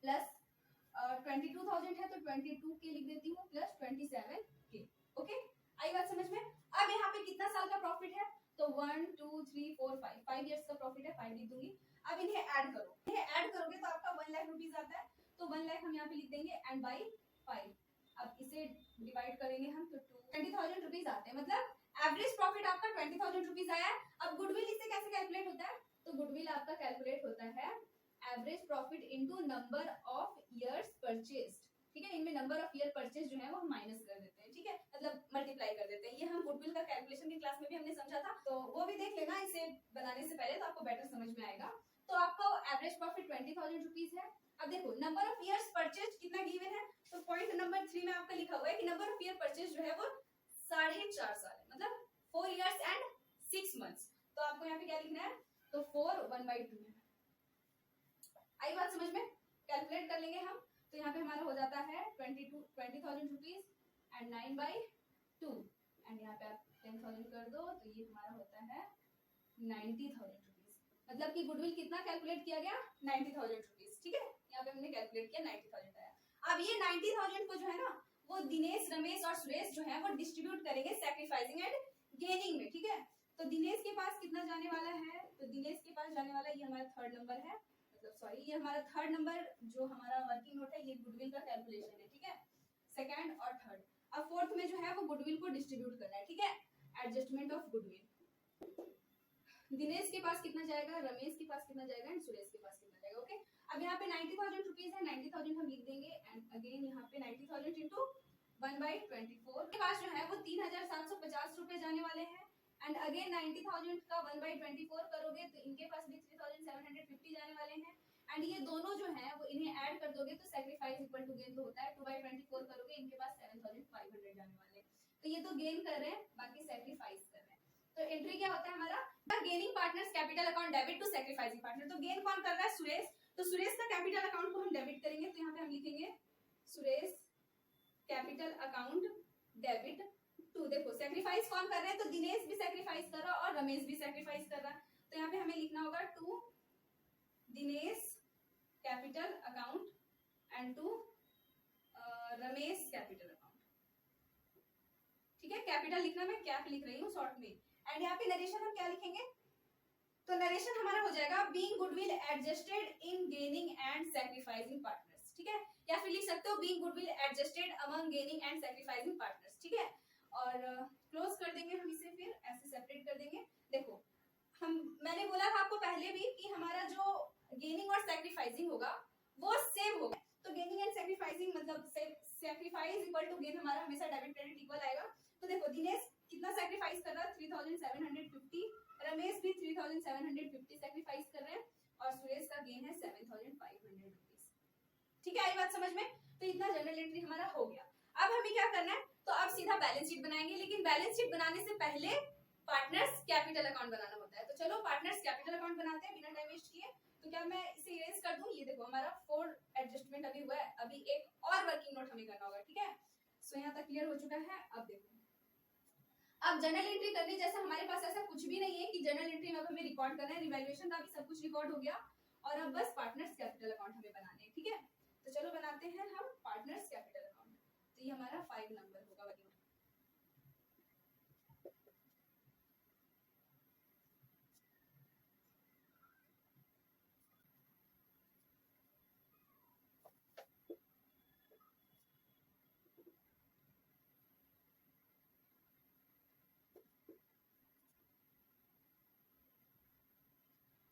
प्लस 22,000 है तो 22 के लिख देती हूँ, प्लस 27 के। ओके, आई बात समझ में? अब यहाँ पे कितना साल का प्रॉफिट है, तो 1 2 3 4 5 इयर्स का प्रॉफिट है, 5 लिख दूंगी। अब इन्हें ऐड करो, इन्हें ऐड करोगे तो आपका 1 लाख रुपीस आता है, तो 1 लाख हम यहाँ पे लिख देंगे एंड बाई 5। अब इसे डिवाइड करेंगे हम तो 20,000 रुपीस आते हैं, मतलब एवरेज प्रॉफिट आपका 20,000 रुपीस आया है। अब गुडविल इससे कैसे कैलकुलेट होता है, तो गुडविल आपका कैलकुलेट होता है average profit into number of years purchased. ठीक है, इनमें नंबर ऑफ ईयर परचेज जो है वो हम माइनस कर देते हैं, ठीक है, मतलब मल्टीप्लाई कर देते हैं। ये हम गुडविल का कैलकुलेशन की क्लास में भी हमने समझा था, तो वो भी देख लेना इसे बनाने से पहले, तो आपको बेटर समझ में आएगा। तो आपका एवरेज प्रॉफिट 20,000 रुपीस है। अब देखो नंबर ऑफ ईयर्स परचेज कितना गिवन है, तो पॉइंट नंबर 3 में आपका लिखा हुआ है कि नंबर ऑफ ईयर परचेज जो है वो 4.5 साल है, मतलब 4 इयर्स एंड 6 मंथ्स। तो आपको यहाँ पे क्या लिखना है, तो 4 1/2 है। आई बात समझ में? कैलकुलेट कर लेंगे हम, तो यहाँ पे हमारा हो जाता है 20,000 रुपीज एंड 9/2 एंड यहाँ पे आप 10,000 कर दो, तो ये हमारा होता है 90,000 रुपीज। मतलब कि गुडविल कितना कैलकुलेट किया गया, 90,000 रुपीज। ठीक है, यहाँ पे हमने कैलकुलेट किया 90,000 आया। अब ये 90,000 को जो है ना वो दिनेश, रमेश और सुरेश जो है वो डिस्ट्रीब्यूट करेंगे सैक्रिफाइसिंग एंड गेनिंग में। ठीक है, तो दिनेश के पास कितना जाने वाला है, तो दिनेश के पास जाने वाला, ये हमारा थर्ड नंबर है, मतलब सॉरी ये हमारा थर्ड नंबर जो हमारा वर्किंग नोट है, ये गुडविल का कैलकुलेशन है। ठीक है, सेकंड और थर्ड। अब फोर्थ में जो है वो गुडविल को डिस्ट्रीब्यूट करना है। ठीक है, एडजस्टमेंट ऑफ गुडविल। दिनेश के पास कितना जाएगा, रमेश के पास कितना जाएगा एंड सुरेश के पास कितना जाएगा। ओके, अब यहाँ पे 90,000 रुपीज है, 90,000 हम लिख देंगे एंड अगेन यहाँ पे 90,000 इंटू 1/24 के पास जो है वो 3,750 रुपए जाने वाले हैं एंड अगेन 90,000 का 1/24 करोगे तो इनके पास भी 3,750 जाने वाले हैं एंड ये दोनों जो है वो इन्हें ऐड कर दोगे तो सैक्रिफाइस इक्वल टू गेन तो होता है, 2/24 करोगे इनके पास 7,500 जाने वाले हैं। तो ये तो गेन कर रहे हैं, बाकी सैक्रिफाइस कर रहे हैं। तो एंट्री क्या होता है हमारा, gaining partners capital account debit to sacrificing partner. तो गेन कौन कर रहा है, सुरेश, तो सुरेश का कैपिटल अकाउंट को हम डेबिट करेंगे, तो यहाँ पे हम लिखेंगे Suresh capital account debit to, देखो सैक्रिफाइस कौन कर रहे हैं, तो दिनेश भी सैक्रिफाइस कर रहा है और रमेश भी सैक्रिफाइस कर रहा है, तो यहाँ पे हमें लिखना होगा to Dinesh capital account and to Ramesh capital account. ठीक है, कैपिटल लिखना मैं कैप लिख रही हूँ शॉर्ट में एंड यहाँ पे नरेशन हम क्या लिखेंगे, तो नरेशन हमारा हो जाएगा being goodwill adjusted in gaining and sacrificing partners. ठीक है, या फिर लिख सकते हो being goodwill adjusted among gaining and sacrificing partners. ठीक है, और क्लोज कर देंगे हम इसे, फिर ऐसे सेपरेट कर देंगे। देखो मैंने बोला था आपको पहले भी कि हमारा जो गेनिंग और सैक्रिफाइसिंग होगा वो सेम होगा, तो गेनिंग एंड सैक्रिफाइसिंग मतलब सैक्रिफाइस इक्वल टू गेन हमारा हमेशा डेबिट क्रेडिट इक्वल आएगा। तो देखो दिनेश कितना सैक्रिफाइस कर रहा है, 3,750, रमेश भी 3,750 सैक्रिफाइस कर रहे हैं और सुरेश का गेन है 7,500 रुपीस। ठीक है, आई बात समझ में? तो इतना जनरल एंट्री हमारा हो गया। अब हमें क्या करना है, तो अब सीधा बैलेंस शीट बनाएंगे, लेकिन बैलेंस शीट बनाने से पहले पार्टनर्स कैपिटल अकाउंट बनाना होता है। तो चलो पार्टनर्स कैपिटल अकाउंट बनाते हैं बिना टाइम वेस्ट किए। तो क्या मैं इसे इरेज कर दूं, ये देखो हमारा 4 एडजस्टमेंट अभी हुआ है, अभी एक और वर्किंग नोट हमें करना होगा। ठीक है, सो यहाँ तक क्लियर हो चुका है। अब देखो, अब जनरल एंट्री करने जैसा हमारे पास ऐसा कुछ भी नहीं है कि जनरल एंट्री में अब हमें रिकॉर्ड करना है, रिवैल्यूएशन का भी सब कुछ रिकॉर्ड हो गया और अब बस पार्टनर्स कैपिटल अकाउंट हमें बनाने हैं। ठीक है, तो चलो बनाते हैं हम पार्टनर्स कैपिटल अकाउंट। तो ये हमारा 5 नंबर होगा वर्किंग।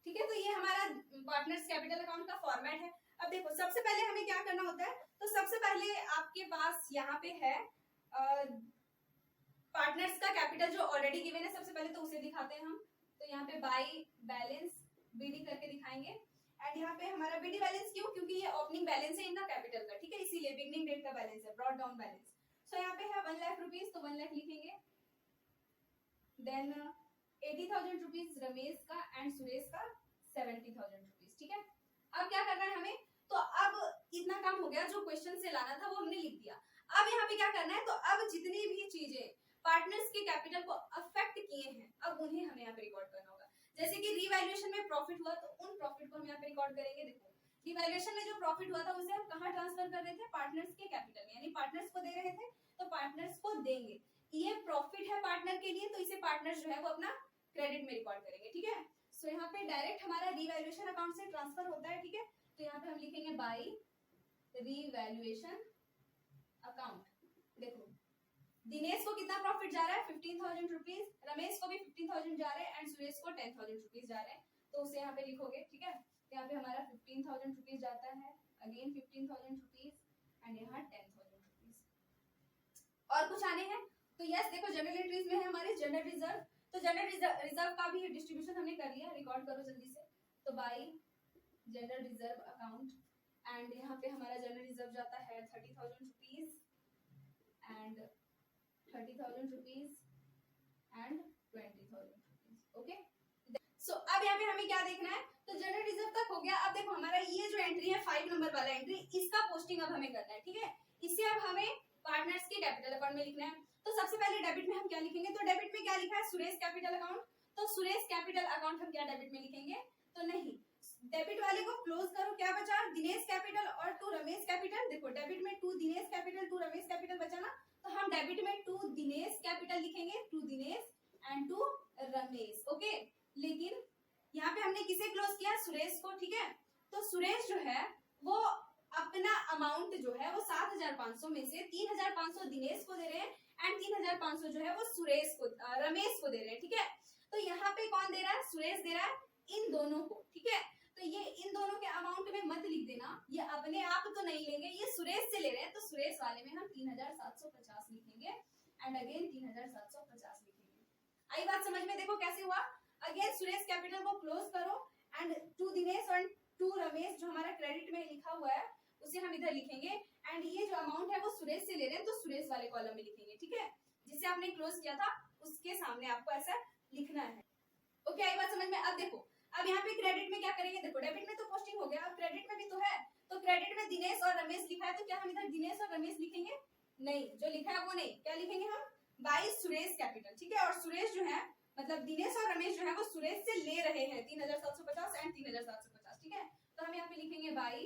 ठीक है, तो ये हमारा पार्टनर्स कैपिटल अकाउंट का फॉर्मेट है। अब देखो सबसे पहले हमें क्या करना होता है, तो सबसे पहले आपके पास यहाँ पे है पार्टनर्स का कैपिटल जो ऑलरेडी गिवन है, सबसे पहले तो उसे दिखाते हैं हम। तो यहाँ पे बाय बैलेंस बीडी करके दिखाएंगे एंड यहाँ पे हमारा बीडी बैलेंस क्यों, क्योंकि ये ओपनिंग बैलेंस है इन द कैपिटल का। ठीक है, इसीलिए बिगनिंग डेट का बैलेंस है, ब्रॉट डाउन बैलेंस। सो यहाँ पे है 1 लाख रुपीज, तो 1 लाख लिखेंगे। देन 80,000 रुपीज रमेश का एंड सुरेश का 70,000 रुपीज। ठीक है, अब क्या करना है हमें, तो अब इतना काम हो गया, जो क्वेश्चन से लाना था वो हमने लिख दिया। अब यहाँ पे क्या करना है, तो अब जितनी भी चीजें पार्टनर्स के कैपिटल को अफेक्ट किए हैं अब उन्हें हमें यहाँ पे रिकॉर्ड करना होगा। जैसे कि रीवैल्यूएशन में प्रॉफिट हुआ तो उन प्रॉफिट को हम यहाँ पे रिकॉर्ड करेंगे। देखो रीवैल्यूएशन में जो प्रॉफिट हुआ था उसे हम कहाँ ट्रांसफर कर रहे थे, पार्टनर्स के कैपिटल में, यानी पार्टनर्स को दे रहे थे तो पार्टनर्स को देंगे। ये प्रॉफिट है पार्टनर के लिए तो इसे पार्टनर्स जो है वो अपना क्रेडिट में रिकॉर्ड करेंगे। ठीक है, सो यहाँ पे डायरेक्ट हमारा रीवैल्यूएशन अकाउंट से ट्रांसफर होता है। ठीक है, तो यहाँ पे हम लिखेंगे बाय रीवैल्यूएशन अकाउंट। देखो दिनेश को कितना प्रॉफिट जा रहा है 15,000 रुपीज, रमेश को भी 15,000 जा रहे हैं एंड सुरेश को 10,000 रुपीज जा रहे हैं, तो उसे यहाँ पे लिखोगे। ठीक है, तो यहाँ पे हमारा 15,000 रुपीज जाता है, अगेन 15,000 रुपीज एंड यहाँ 10,000 रुपीज। और कुछ आने हैं तो यस, देखो जनरल एंट्रीज में है हमारे जनरल रिजर्व, तो जनरल रिजर्व का भी डिस्ट्रीब्यूशन हमने कर लिया, रिकॉर्ड करो जल्दी से। तो by general reserve account and यहाँ पे हमारा जनरल रिजर्व जाता है 30,000 rupees and 30,000 rupees and 20,000 rupees. Okay, so अब यहाँ पे हमें क्या देखना है, तो जनरल रिजर्व तक हो गया। अब देखो हमारा ये जो एंट्री है 5 नंबर वाला एंट्री, इसका पोस्टिंग अब हमें करना है। ठीक है, इसे अब हमें पार्टनर्स के कैपिटल अकाउंट में लिखना है। तो सबसे पहले डेबिट में हम क्या लिखेंगे, तो डेबिट में क्या लिखा है सुरेश कैपिटल अकाउंट, तो सुरेश कैपिटल अकाउंट हम क्या डेबिट में लिखेंगे, तो नहीं, डेबिट वाले को क्लोज करो, क्या बचा दिनेश कैपिटल और 2 रमेश कैपिटल। देखो डेबिट में 2 दिनेश कैपिटल 2 रमेश कैपिटल बचा ना, तो हम डेबिट में 2 दिनेश कैपिटल लिखेंगे, 2 दिनेश एंड 2 रमेश। ओके, लेकिन यहाँ पे हमने किसे क्लोज किया, सुरेश को। ठीक है, तो सुरेश जो है वो अपना अमाउंट जो है वो 7,500 में से 3,500 दिनेश को दे रहे हैं एंड 3,500 जो है वो सुरेश को रमेश को दे रहे हैं। ठीक है, तो यहाँ पे कौन दे रहा है, सुरेश दे रहा है इन दोनों को। ठीक है, तो ये इन दोनों के अमाउंट में मत लिख देना, ये अपने आप तो नहीं लेंगे, ये सुरेश से ले रहे हैं, तो सुरेश वाले में हम 3,750 लिखेंगे एंड अगेन 3,750 लिखेंगे। आई बात समझ में? देखो कैसे हुआ, अगेन सुरेश कैपिटल को क्लोज करो एंड 2 दिनेश और 2 रमेश जो हमारा क्रेडिट में लिखा हुआ है उसे हम इधर लिखेंगे एंड ये जो अमाउंट है वो सुरेश से ले रहे हैं तो सुरेश वाले कॉलम में लिखेंगे। ठीक है, जिसे आपने क्लोज किया था उसके सामने आपको ऐसा लिखना है। ओके, आई बात समझ में? अब देखो, अब यहाँ पे क्रेडिट में क्या करेंगे, देखो डेबिट में तो पोस्टिंग हो गया, अब क्रेडिट में भी तो है, तो क्रेडिट में दिनेश और रमेश लिखा है, तो क्या हम इधर दिनेश और रमेश लिखेंगे, नहीं, जो लिखा है वो नहीं, क्या लिखेंगे हम बाय सुरेश कैपिटल। ठीक है, और सुरेश जो है मतलब दिनेश और रमेश जो है वो सुरेश से ले रहे हैं 3,750 एंड 3,750। ठीक है, तो हम यहाँ पे लिखेंगे बाय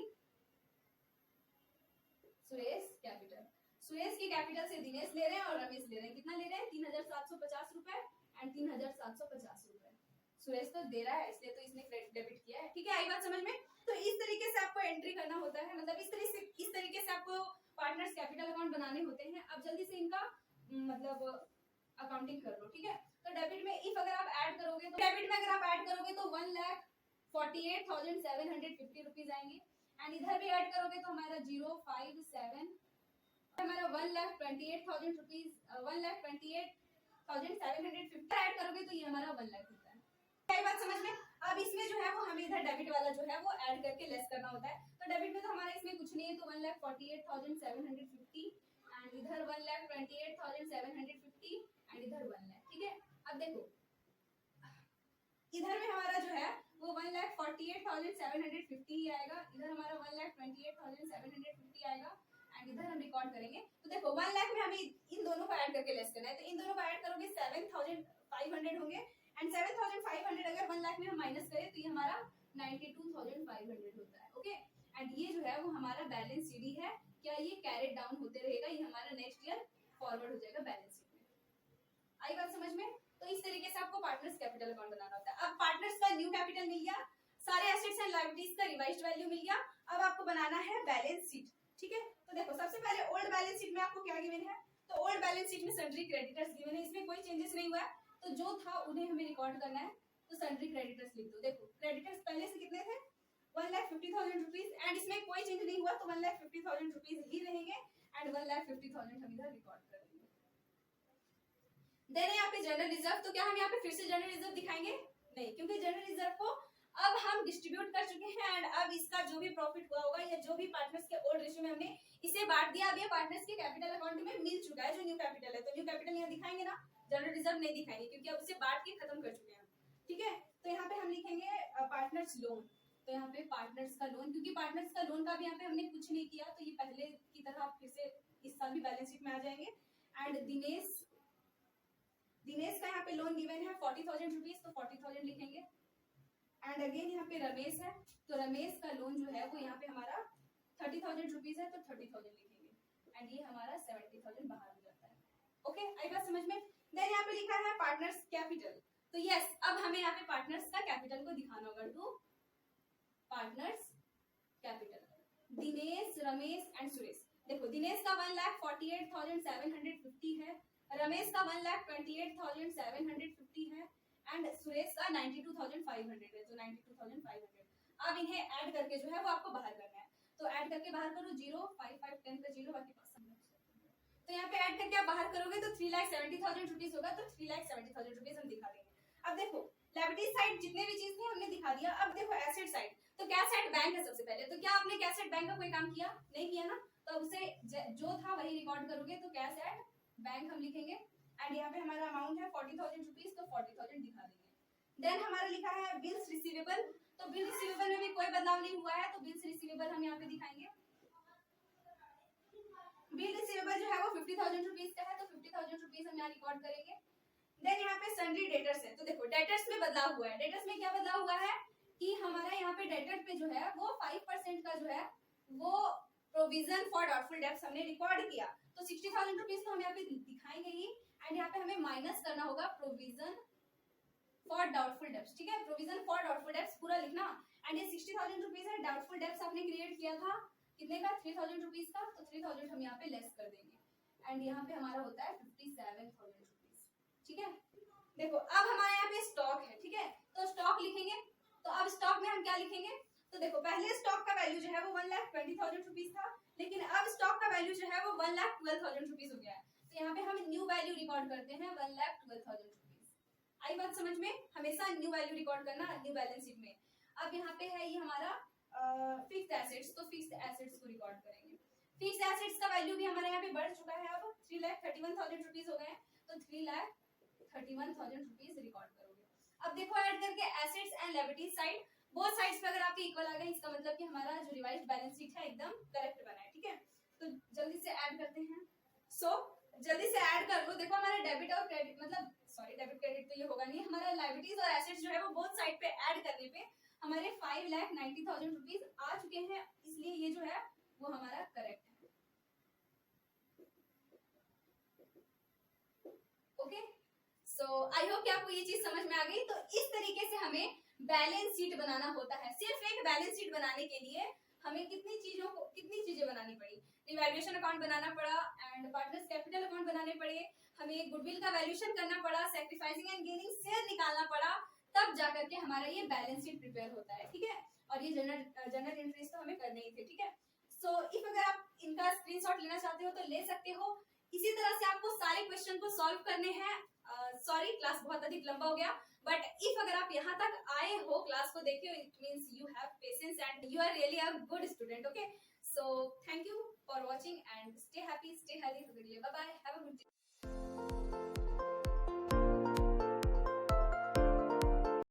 सुरेश कैपिटल। सुरेश की कैपिटल से दिनेश ले रहे हैं और रमेश ले रहे हैं, कितना ले रहे हैं 3,750 रुपए एंड 3,750 रुपए। सुरेश तो दे रहा है इसलिए तो इसने क्रेडिट डेबिट किया है। ठीक है, आई बात समझ में? तो इस तरीके से आपको एंट्री करना होता है, मतलब इस तरीके से आपको पार्टनर्स कैपिटल अकाउंट बनाने होते हैं। अब जल्दी से इनका मतलब अकाउंटिंग कर लो। ठीक है, तो डेबिट में इफ अगर आप ऐड करोगे तो डेबिट में अगर आप ऐड करोगे तो 1,48,750 रुपीज आएंगे एंड इधर भी ऐड करोगे तो हमारा 057 हमारा 1,28,000 रुपीज 1,28,750 ऐड करोगे तो ये हमारा 1 लाख होता है। क्या बात समझ में? अब इसमें जो है वो हमें इधर डेबिट वाला जो है वो ऐड करके लेस करना होता है, तो डेबिट में तो हमारा इसमें कुछ नहीं है, तो 1,48,750 एंड इधर 1,28,750 एंड इधर 1 लाख। ठीक है, अब देखो इधर में हमारा जो है वो 1,48,750 ही आएगा, इधर हमारा 1,28,750 आएगा एंड इधर हम रिकॉर्ड करेंगे। तो देखो 1 लाख में हमें इन दोनों को ऐड करके लेस करना है, तो इन दोनों को ऐड करोगे 7,500 होंगे एंड 7,500 अगर 1 लाख में हम माइनस करें तो ये हमारा 92,500 होता है। ओके, एंड ये जो है वो हमारा बैलेंस सीडी है, क्या ये कैरेट डाउन होते रहेगा, ये हमारा नेक्स्ट ईयर फॉरवर्ड हो जाएगा बैलेंस शीट में। आई बात समझ में? तो इस तरीके से आपको पार्टनर्स कैपिटल अकाउंट बनाना होता है। अब पार्टनर्स का न्यू कैपिटल मिल गया, सारे एसेट्स एंड लायबिलिटीज का रिवाइज्ड वैल्यू मिल गया, अब आपको बनाना है बैलेंस शीट। ठीक है, तो देखो सबसे पहले ओल्ड बैलेंस शीट में आपको क्या गिवन है, तो ओल्ड बैलेंस शीट में सन्ड्री क्रेडिटर्स गिवन है, इसमें कोई चेंजेस नहीं हुआ है, तो जो था उन्हें हमें रिकॉर्ड करना है, तो सन्ड्री क्रेडिटर्स लिख दो। देखो क्रेडिटर्स पहले से कितने थे 1,50,000 रुपीज एंड इसमें कोई चेंज नहीं हुआ, तो 1,50,000 रुपीज ही रहेंगे एंड 1,50,000 हम इधर रिकॉर्ड कर देंगे। देन यहाँ पे जनरल रिजर्व, तो क्या हम यहाँ पे फिर से जनरल रिजर्व दिखाएंगे, नहीं, क्योंकि जनरल रिजर्व को अब हम डिस्ट्रीब्यूट कर चुके हैं एंड अब इसका जो भी प्रॉफिट हुआ होगा या जो भी पार्टनर्स के ओल्ड रेशियो में हमने इसे बांट दिया, अब ये पार्टनर्स के कैपिटल अकाउंट में मिल चुका है जो न्यू कैपिटल है, तो न्यू कैपिटल यहाँ दिखाएंगे ना, जनरल रिजर्व नहीं दिखाएंगे क्योंकि अब उसे बांट के खत्म कर चुके हैं। ठीक है, तो यहाँ पे हम लिखेंगे पार्टनर्स लोन, तो यहाँ पे पार्टनर्स का लोन, क्योंकि पार्टनर्स का लोन का भी यहाँ पे हमने कुछ नहीं किया, तो ये पहले की तरह आप फिर से इस साल भी बैलेंस शीट में आ जाएंगे। एंड दिनेश का यहाँ पे लोन गिवन है 40,000 रुपीज, तो 40,000 लिखेंगे एंड अगेन यहाँ पे रमेश है, तो रमेश का लोन जो है वो यहाँ पे हमारा 30,000 रुपीज है, तो 30,000 लिखेंगे एंड ये हमारा 70,000 बाहर हो जाता है। ओके, आई बात समझ में। देन यहाँ पे लिखा है पार्टनर्स कैपिटल, तो यस अब हमें यहाँ पे पार्टनर्स का कैपिटल को दिखाना होगा। To partners capital, Dinesh, Ramesh and Suresh. देखो दिनेश का 1,48,750 है, रमेश का 1,28,750 है एंड सुरेश का 92,500 है, तो 92,500। अब इन्हें ऐड करके जो है वो आपको बाहर करना है, तो ऐड करके बाहर करो 0 5 5 10 का 0 बाकी 5। तो यहाँ पे ऐड करके आप बाहर करोगे तो 3,70,000 रुपीज होगा, तो 3,70,000 रुपीज हम दिखा देंगे। अब देखो लायबिलिटी साइड जितने भी चीज थे हमने दिखा दिया। अब देखो एसेट साइड, तो कैश एट बैंक है सबसे पहले, तो क्या आपने कैश एट बैंक का कोई काम किया? नहीं किया ना, तो उसे जो था वही रिकॉर्ड करोगे, तो कैश एट बैंक हम लिखेंगे एंड यहाँ पे हमारा अमाउंट है 40,000 रुपीज, तो 40,000 दिखा देंगे। देन हमारा लिखा है बिल्स रिसीवेबल, तो बिल रिसीवेबल में भी कोई बदलाव नहीं हुआ है, तो बिल्स रिसीवेबल हम यहाँ पे दिखाएंगे। बिल रिसीवेबल जो है वो 50,000 रुपीज का है, तो 50,000 रुपीज हम यहाँ रिकॉर्ड करेंगे। देन यहाँ पे सन्ड्री डेटर्स है, तो देखो डेटर्स में बदलाव हुआ है। डेटर्स में क्या बदलाव हुआ है कि हमारा यहाँ पे डेटर पे जो है वो 5% का जो है वो प्रोविजन फॉर डाउटफुल डेब्ट्स हमने रिकॉर्ड किया, तो 60,000 रुपीज तो हम यहाँ पे दिखाएंगे ही एंड यहाँ पे हमें माइनस करना होगा प्रोविजन फॉर डाउटफुल डेब्ट्स। ठीक है, प्रोविजन फॉर डाउटफुल डेब्ट्स पूरा लिखना एंड ये 60,000 रुपीज है। डाउटफुल डेब्ट्स आपने क्रिएट किया था कितने का? 3,000 रुपीज का, तो 3,000 हम यहाँ पे लेस कर देंगे एंड यहाँ पे हमारा होता है 57,000 रुपीज। ठीक है, देखो अब हमारे यहाँ पे स्टॉक है। ठीक है, तो स्टॉक लिखेंगे, तो अब स्टॉक में हम क्या लिखेंगे? तो देखो पहले स्टॉक का वैल्यू जो है वो 1,20,000 रुपीज था, लेकिन अब स्टॉक का वैल्यू जो है वो 1,12,000 रुपीज हो गया है, तो यहाँ पे हम न्यू वैल्यू रिकॉर्ड करते हैं 1,12,000 रुपीज। आई बात समझ में? हमेशा न्यू वैल्यू रिकॉर्ड करना न्यू बैलेंस शीट में। अब यहाँ पे है ये हमारा फिक्स्ड एसेट्स, तो फिक्स्ड एसेट्स को रिकॉर्ड करेंगे। फिक्स्ड एसेट्स का वैल्यू भी हमारे यहाँ पे बढ़ चुका है, अब 3,31,000 रुपीज हो गए, तो 3,31,000 रुपीज रिकॉर्ड करोगे। अब देखो ऐड करके assets and liabilities side, both sides पे अगर आपके इक्वल आ गए इसका मतलब कि हमारा जो रिवाइज्ड बैलेंस शीट है एकदम करेक्ट बना है। ठीक है, तो जल्दी से ऐड करते हैं। जल्दी से ऐड कर लो। देखो हमारा डेबिट और क्रेडिट, मतलब सॉरी डेबिट क्रेडिट तो ये होगा नहीं, हमारा लायबिलिटीज और एसेट्स जो है वो बोथ साइड पे ऐड करने पे हमारे 5,90,000 रुपीज आ चुके हैं, इसलिए ये जो है वो हमारा करेक्ट है। ओके, सो आई होप कि आपको ये चीज समझ में आ गई। तो इस तरीके से हमें बैलेंस शीट बनाना होता है। सिर्फ एक बैलेंस शीट बनाने के लिए हमें कितनी चीजें बनानी पड़ी? रिवैल्यूएशन अकाउंट बनाना पड़ा एंड पार्टनर्स कैपिटल अकाउंट बनाने पड़े, हमें गुडविल का वैल्यूएशन करना पड़ा, सैक्रिफाइसिंग एंड गेनिंग शेयर निकालना पड़ा, तब जाकर के हमारा ये बैलेंस शीट प्रिपेयर होता है। ठीक है, और ये जनरल एंट्रीज तो हमें करने ही थे। ठीक है, सो इफ अगर आप इनका स्क्रीनशॉट लेना चाहते हो तो ले सकते हो। इसी तरह से आपको सारे क्वेश्चन को सॉल्व करने हैं। सॉरी क्लास बहुत अधिक लंबा हो गया, बट इफ अगर आप यहाँ तक आए हो, क्लास को देखे हो, it means you have patience and you are really a good student. Okay, so thank you for watching and stay happy, stay healthy. Bye bye, have a good day.